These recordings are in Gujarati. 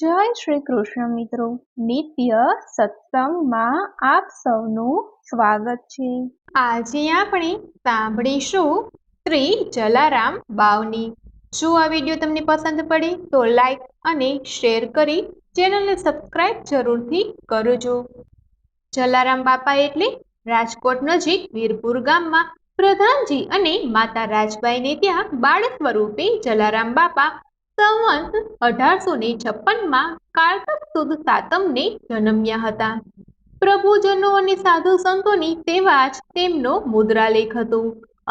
જય શ્રી કૃષ્ણ મિત્રો, નિત્ય સત્સંગમાં આપ સૌનું સ્વાગત છે। આજે આપણે સાંભળીશું શ્રી જલારામ બાવની। જો આ વિડીયો તમને પસંદ પડે તો લાઈક અને શેર કરી ચેનલને સબસ્ક્રાઇબ જરૂરથી કરજો। જલારામ બાપા એટલે રાજકોટ નજીક વીરપુર ગામમાં પ્રધાનજી અને માતા રાજબાઈને ત્યાં બાળ સ્વરૂપે જલારામ બાપા સંવંત 1856 કારતક સુદ સાતમને જન્મ્યા હતા। પ્રભુજનો અને સાધુ સંતોની સેવા જ તેમનો મુદ્રાલેખ હતો।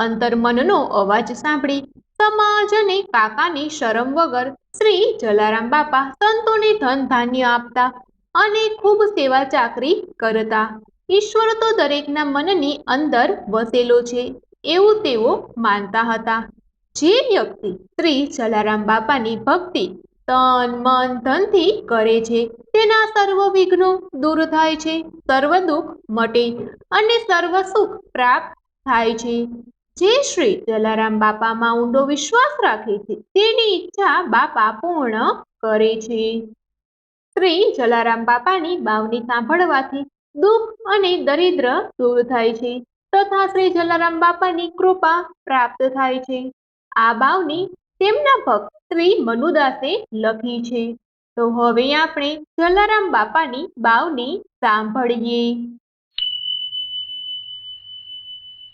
અંતર્મનનો અવાજ સાંભળી સમાજ અને કાકાની શરમ વગર શ્રી જલારામ બાપા સંતોને ધન ધાન્ય આપતા અને ખૂબ સેવા ચાકરી કરતા। ઈશ્વર તો દરેકના મનની અંદર વસેલો છે એવું તેઓ માનતા હતા। જે વ્યક્તિ શ્રી જલારામ બાપાની ભક્તિ તન મન ધનથી કરે છે તેના સર્વ વિઘ્નો દૂર થાય છે, સર્વ દુઃખ મટે અને સર્વ સુખ પ્રાપ્ત થાય છે। જે શ્રી જલારામ બાપામાં ઊંડો વિશ્વાસ રાખે છે તેની ઈચ્છા બાપા પૂર્ણ કરે છે। શ્રી જલારામ બાપાની બાવની સાંભળવાથી દુઃખ અને દરિદ્ર દૂર થાય છે તથા શ્રી જલારામ બાપાની કૃપા પ્રાપ્ત થાય છે। આ બાવની તેમના ભક્ત શ્રી મનુદાસે લખી છે। તો હવે આપણે જલારામ બાપાની બાવની સાંભળીએ।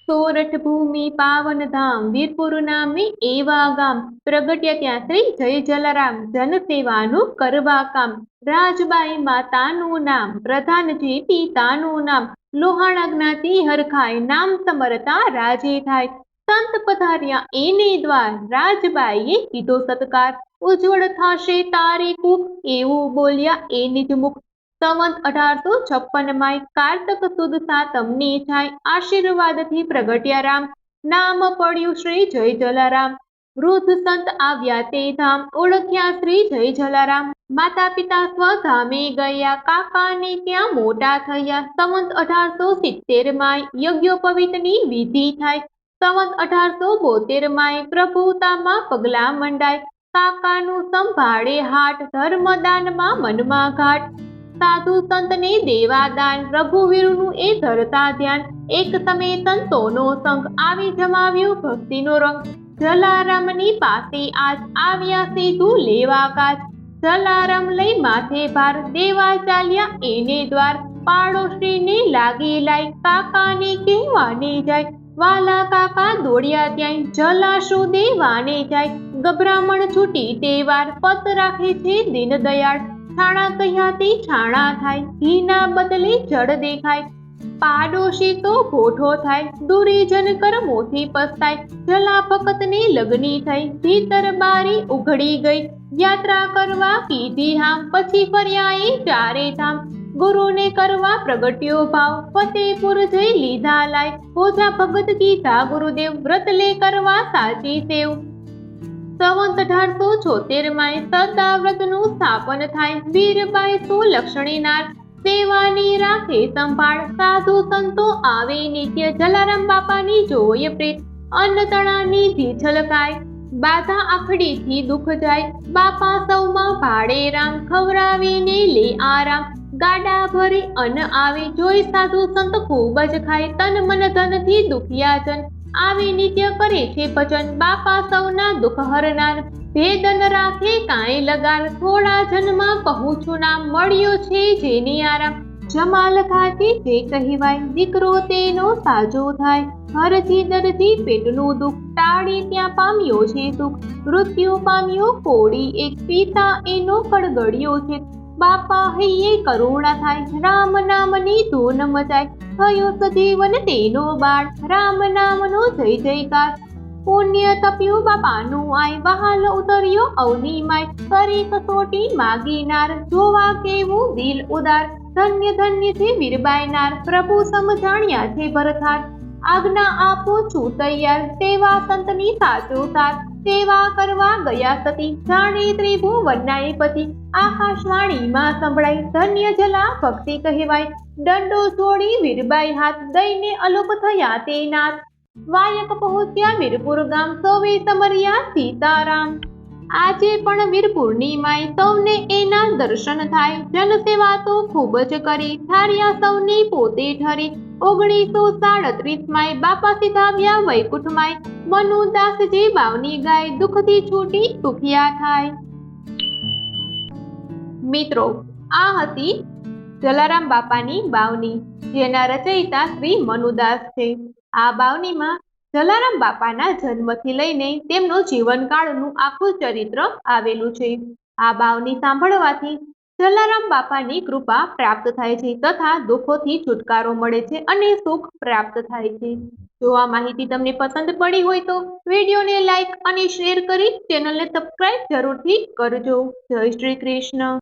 સોરઠ ભૂમિ પાવન ધામ વીરપુર નામે એવા ગામ, પ્રગટ્યા ત્યાં શ્રી જય જલારામ જન સેવાનું કરવા કામ। રાજબાઈ માતાનું નામ, પ્રધાનજી પિતાનું નામ, લોહાણા જ્ઞાતિ હરખાય, નામ સમરતા રાજે થાય। સંત પધાર્યા એને દ્વાર, રાજબાઈએ કીધો સત્કાર, ઉજ્જવળ થશે તારે કુખ, એવું બોલ્યા એ નિજ મુખ। સંવંત 1856 કારતક સુદ સાતમને થાય, આશીર્વાદથી પ્રગટ્યા રામ, નામ પડ્યું શ્રી જય જલારામ। વૃદ્ધ સંત આવ્યા તે ધામ, ઓળખ્યા શ્રી જય જલારામ। માતા પિતા સ્વધામે ગયા, કાકાને ત્યાં મોટા થયા। સંવંત 1870 યજ્ઞોપવીતની વિધિ થાય। સંવંત 1872 પ્રભુતામાં પગલા મંડાય, કાકાનું સંભાળે હાટ, ધર્મદાનમાં મનમાં ઘાટ। સાધુ સંતને દેવા દાન, રઘુવીરનું એ ધરતા ધ્યાન। એક સમય સંતોનો સંગ, આવી જમાવ્યો ભક્તિનો રંગ। જલારામની પાસે આજ, આવ્યા સેતુ લેવા કાજ। જલારામ લઈ માથે ભાર, દેવા ચાલ્યા એને દ્વાર। પાડોશીને લાગી લાય, કાકાને કહેવાને જાય। વાલા કાકા દોડ્યા ત્યાંય, જલાશુ દેવાને જાય। ગભરામણ છૂટી તે વાર, પત રાખે છે દીન દયાળ। છાણા કહ્યા તે છાણા થાય, ઘીના બદલે જળ દેખાય। પાડોશી તો ભોઠો થાય, દુરીજન કર્મોથી પસ્તાય। જલા ભક્તને લગ્ની થઈ, ભીતર બારી ઉઘડી ગઈ। યાત્રા કરવા કીધી હામ, પછી ફર્યા એ ચારે ધામ। ગુરુને કરવા પ્રગટ્યો ભાવ, ફતેપુર જઈ લીધા લાય। ઓઝા ભગત કીધા ગુરુદેવ, વ્રત લે કરવા સાચી સેવ। સંવંત 1876 સદા વ્રતનું સ્થાપન થાય, વીરબાઈ સુલક્ષણી નાર, સેવાની રાખે સંભાળ। સાધુ સંતો આવે નિત્ય, જલારામ બાપાની જોય પ્રીત। અન્ન તણાની ધી છલકાય, બાધા આખડીથી દુઃખ જાય। બાપા સૌમાં ભાડે રામ, ખવરાવીને લે આરામ। ગાડા ભરી અન્ન આવે, જોઈ સાધુ સંત ખૂબ જ ખાય। તન મન ધનથી દુખિયા જન, આવે નિત્ય કરે છે ભજન। બાપા સૌના દુઃખ હરનાર, ભેદન રાખે કાંઈ લગાર। થોડા જન્મમાં કહું છું નામ, મળ્યો છે જેને આરામ। જમાલ ખાતી જે કહેવાય, દીકરો તેનો સાજો થાય। હરથી દરથી પેટનું દુઃખ, ટાળી ત્યાં પામ્યો છે સુખ। મૃત્યુ પામ્યો કોડી એક, પિતા એનો કળગળ્યો છે। બાપા હૈયે કરુણા થાય, રામ નામની ધૂન મચાય। થયો સજીવન તેનો બાળ, રામ નામનો જય જયકાર। પુણ્ય તપ્યું બાપાનું આય, વહાલ ઉતર્યો અવની માય। કરી કસોટી માગીનાર, જોવા કેવું દિલ ઉદાર। ધન્ય ધન્ય છે વીરબાઈનાર, પ્રભુ સમજાણ્યા છે ભરથાર। આજ્ઞા આપું છું તૈયાર, સેવા સંતની સાચો સાર। સેવા કરવા ગયા સતી, જાણે ત્રિભુવનનાય પતિ। આકાશવાણીમાં સંભળાય, ધન્ય જલા ભક્તિ કહેવાય। દંડો છોડી વીરબાઈ હાથ, દઈને અલોપ થયા તે નાથ। વાયક પહોંચ્યા વીરપુર ગામ, સૌએ સમર્યા સીતારામ। આજે પણ વીરપુરની માય સૌને એના દર્શન થાય, જનસેવા તો ખૂબ જ કરી, ઠાર્યા સૌની પોતે ઠરી. 1937 બાપા સીધાવ્યા વૈકુંઠમાય, મનુદાસજી બાવની ગાય, દુઃખથી છૂટી સુખિયા થાય. મિત્રો, આ હતી જલારામ બાપાની બાવની, જેના રચયિતા શ્રી મનુદાસ છે. આ બાવનીમાં જલારામ બાપાના જન્મથી લઈને તેમનો જીવનકાળનું આખું ચરિત્ર આવેલું છે. આ બાવની સાંભળવાથી જલારામ બાપાની કૃપા પ્રાપ્ત થાય છે તથા દુઃખોથી છુટકારો મળે છે અને સુખ પ્રાપ્ત થાય છે. જો આ માહિતી તમને પસંદ પડી હોય તો વિડીયોને લાઈક અને શેર કરી ચેનલને સબસ્ક્રાઇબ જરૂરથી કરજો. જય શ્રી કૃષ્ણ.